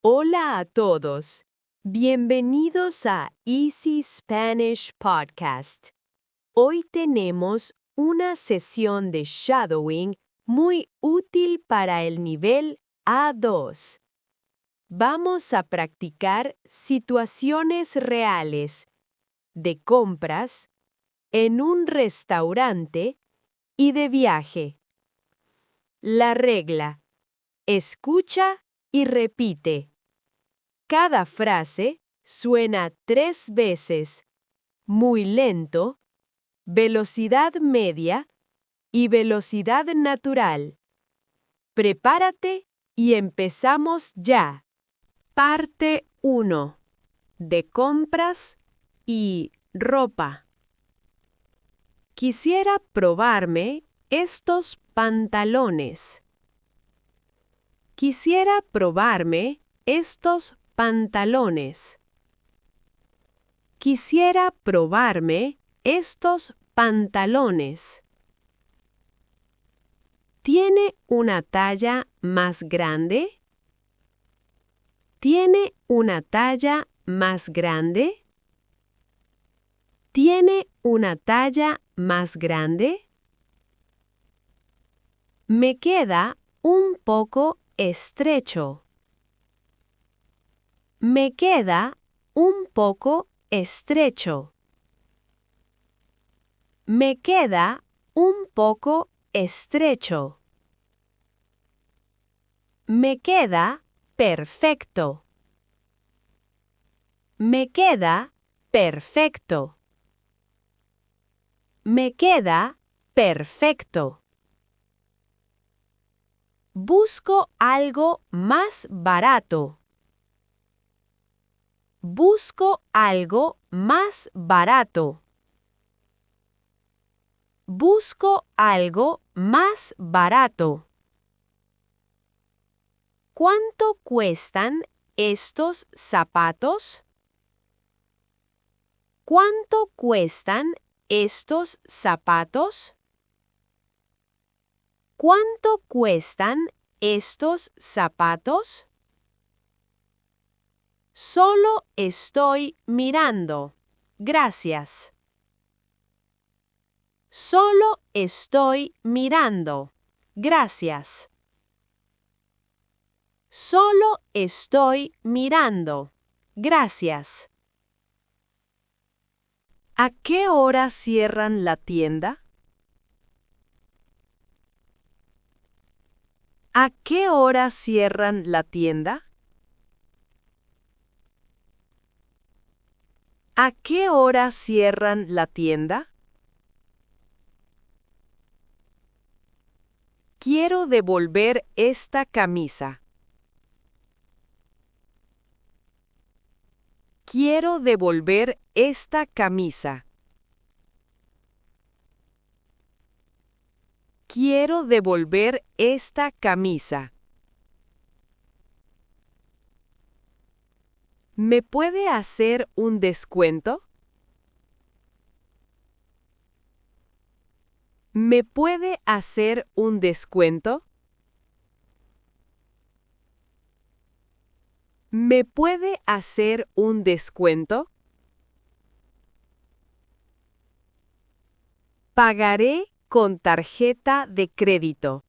Hola a todos. Bienvenidos a Easy Spanish Podcast. Hoy tenemos una sesión de shadowing muy útil para el nivel A2. Vamos a practicar situaciones reales de compras, en un restaurante y de viaje. La regla: escucha y repite. Cada frase suena 3 veces, muy lento, velocidad media y velocidad natural. Prepárate y empezamos ya. Parte 1. De compras y ropa. Quisiera probarme estos pantalones. Quisiera probarme estos pantalones. Quisiera probarme estos pantalones. ¿Tiene una talla más grande? ¿Tiene una talla más grande? ¿Tiene una talla más grande? Me queda un poco estrecho. Me queda un poco estrecho. Me queda un poco estrecho. Me queda perfecto. Me queda perfecto. Me queda perfecto. Busco algo más barato. Busco algo más barato. Busco algo más barato. ¿Cuánto cuestan estos zapatos? ¿Cuánto cuestan estos zapatos? ¿Cuánto cuestan estos zapatos? Solo estoy mirando. Gracias. Solo estoy mirando. Gracias. Solo estoy mirando. Gracias. ¿A qué hora cierran la tienda? ¿A qué hora cierran la tienda? ¿A qué hora cierran la tienda? Quiero devolver esta camisa. Quiero devolver esta camisa. Quiero devolver esta camisa. ¿Me puede hacer un descuento? ¿Me puede hacer un descuento? ¿Me puede hacer un descuento? Pagaré con tarjeta de crédito.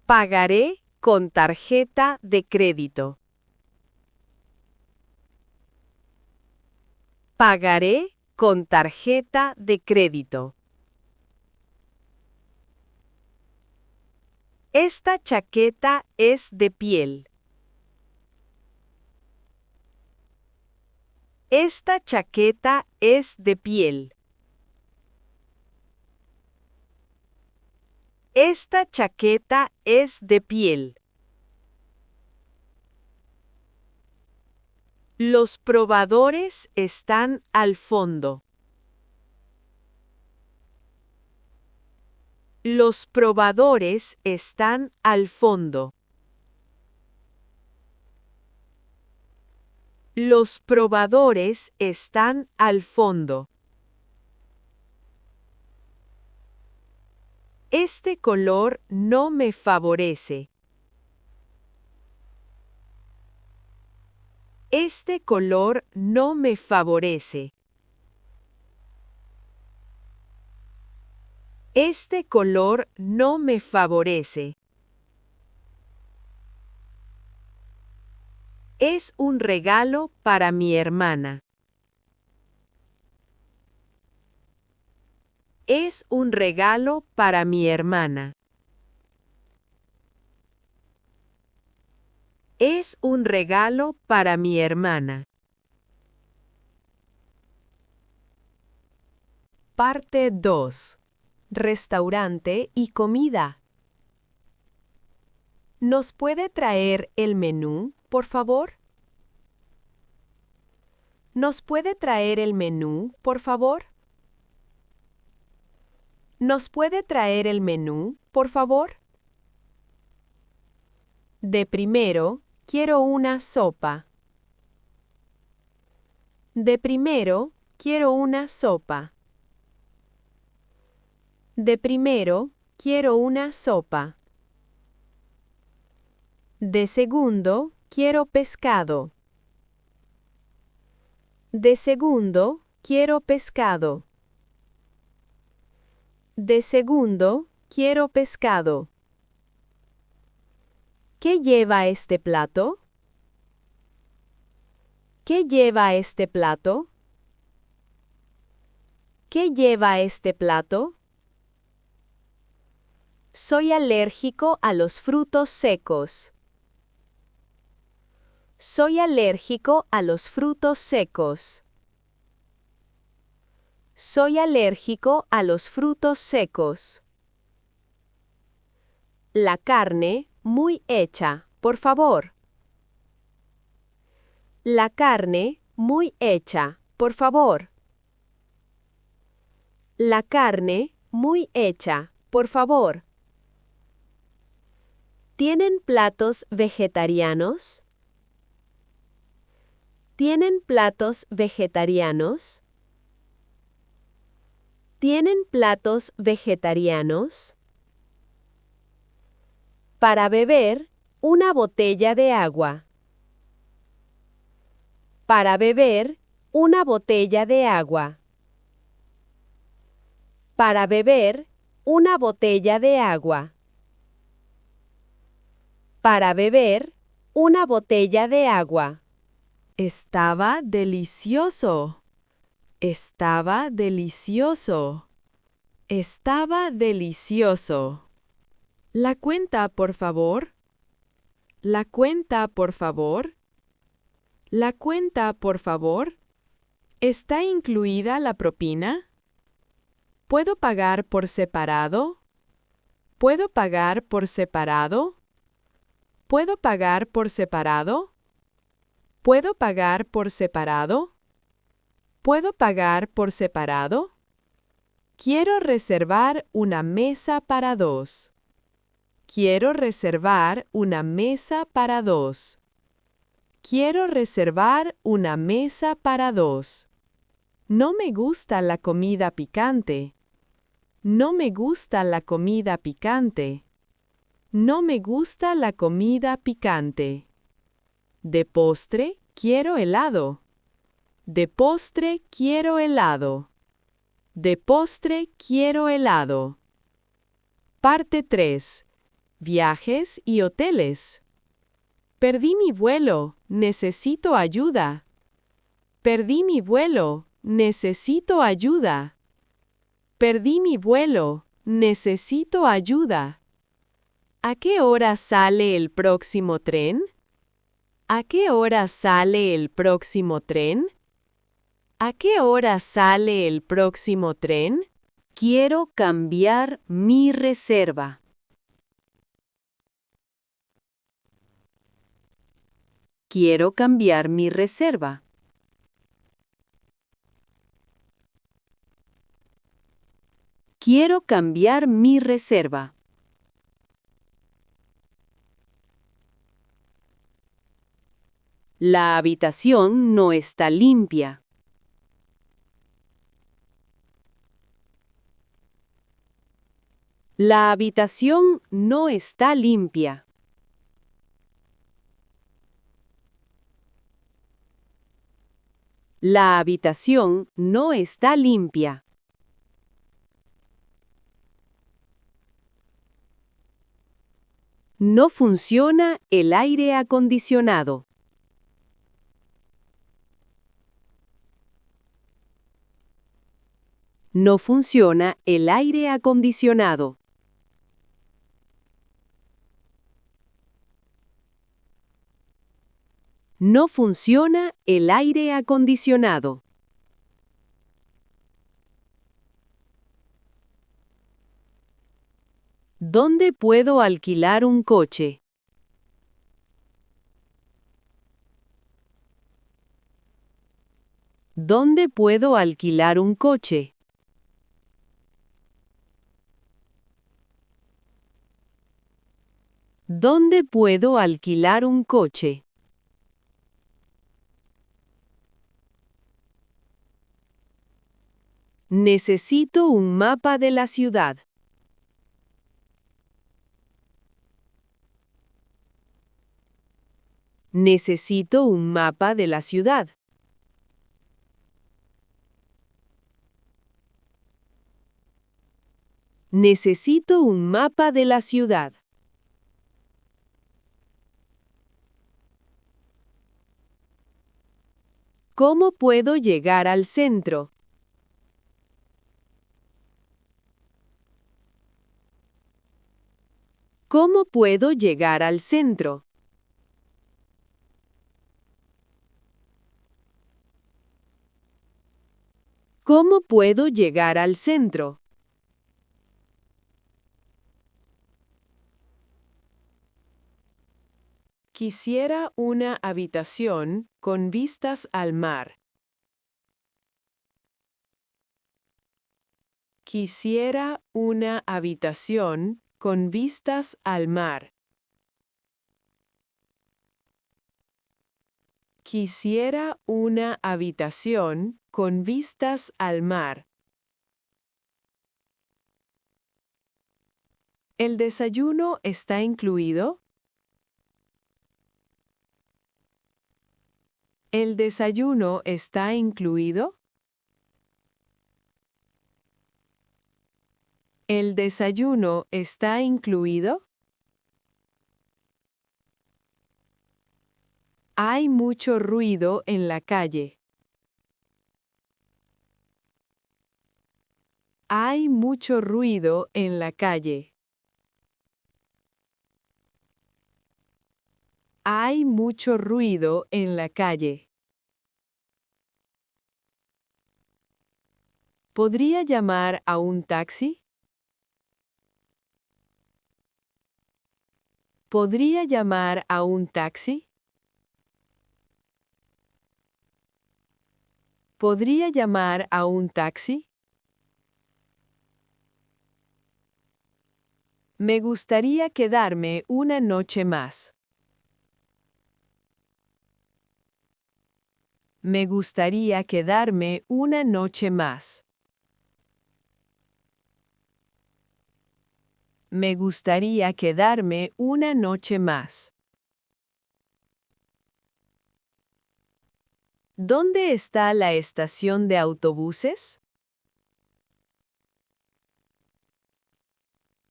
Pagaré con tarjeta de crédito. Pagaré con tarjeta de crédito. Esta chaqueta es de piel. Esta chaqueta es de piel. Esta chaqueta es de piel. Los probadores están al fondo. Los probadores están al fondo. Los probadores están al fondo. Este color no me favorece. Este color no me favorece. Este color no me favorece. Es un regalo para mi hermana. Es un regalo para mi hermana. Es un regalo para mi hermana. Parte 2. Restaurante y comida. ¿Nos puede traer el menú, por favor? ¿Nos puede traer el menú, por favor? ¿Nos puede traer el menú, por favor? De primero, quiero una sopa. De primero, quiero una sopa. De primero, quiero una sopa. De segundo, quiero pescado. De segundo, quiero pescado. De segundo, quiero pescado. ¿Qué lleva este plato? ¿Qué lleva este plato? ¿Qué lleva este plato? Soy alérgico a los frutos secos. Soy alérgico a los frutos secos. Soy alérgico a los frutos secos. La carne, muy hecha, por favor. La carne, muy hecha, por favor. La carne, muy hecha, por favor. ¿Tienen platos vegetarianos? ¿Tienen platos vegetarianos? ¿Tienen platos vegetarianos? Para beber, una botella de agua. Para beber, una botella de agua. Para beber, una botella de agua. Para beber, una botella de agua. Estaba delicioso. Estaba delicioso. Estaba delicioso. La cuenta, por favor. La cuenta, por favor. La cuenta, por favor. ¿Está incluida la propina? ¿Puedo pagar por separado? ¿Puedo pagar por separado? ¿Puedo pagar por separado? ¿Puedo pagar por separado? ¿Puedo pagar por separado? Quiero reservar una mesa para dos. Quiero reservar una mesa para dos. Quiero reservar una mesa para dos. No me gusta la comida picante. No me gusta la comida picante. No me gusta la comida picante. De postre, quiero helado. De postre, quiero helado. De postre, quiero helado. Parte 3. Viajes y hoteles. Perdí mi vuelo, necesito ayuda. Perdí mi vuelo, necesito ayuda. Perdí mi vuelo, necesito ayuda. ¿A qué hora sale el próximo tren? ¿A qué hora sale el próximo tren? ¿A qué hora sale el próximo tren? Quiero cambiar mi reserva. Quiero cambiar mi reserva. Quiero cambiar mi reserva. La habitación no está limpia. La habitación no está limpia. La habitación no está limpia. No funciona el aire acondicionado. No funciona el aire acondicionado. No funciona el aire acondicionado. ¿Dónde puedo alquilar un coche? ¿Dónde puedo alquilar un coche? ¿Dónde puedo alquilar un coche? Necesito un mapa de la ciudad. Necesito un mapa de la ciudad. Necesito un mapa de la ciudad. ¿Cómo puedo llegar al centro? ¿Cómo puedo llegar al centro? ¿Cómo puedo llegar al centro? Quisiera una habitación con vistas al mar. Quisiera una habitación con vistas al mar. Quisiera una habitación con vistas al mar. ¿El desayuno está incluido? ¿El desayuno está incluido? ¿El desayuno está incluido? Hay mucho ruido en la calle. Hay mucho ruido en la calle. Hay mucho ruido en la calle. ¿Podría llamar a un taxi? ¿Podría llamar a un taxi? ¿Podría llamar a un taxi? Me gustaría quedarme una noche más. Me gustaría quedarme una noche más. Me gustaría quedarme una noche más. ¿Dónde está la estación de autobuses?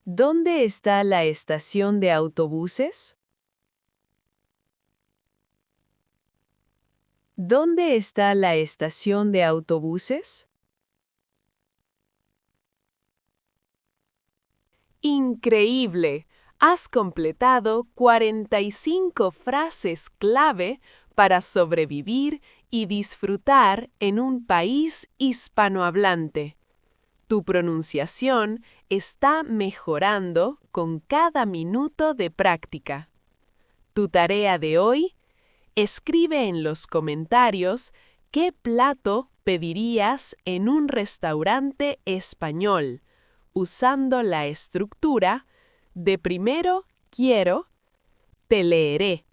¿Dónde está la estación de autobuses? ¿Dónde está la estación de autobuses? Increíble. Has completado 45 frases clave para sobrevivir y disfrutar en un país hispanohablante. Tu pronunciación está mejorando con cada minuto de práctica. Tu tarea de hoy: escribe en los comentarios qué plato pedirías en un restaurante español, usando la estructura de primero quiero, te leeré.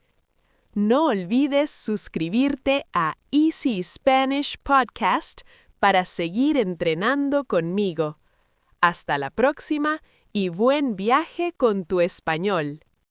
No olvides suscribirte a Easy Spanish Podcast para seguir entrenando conmigo. Hasta la próxima Y buen viaje con tu español.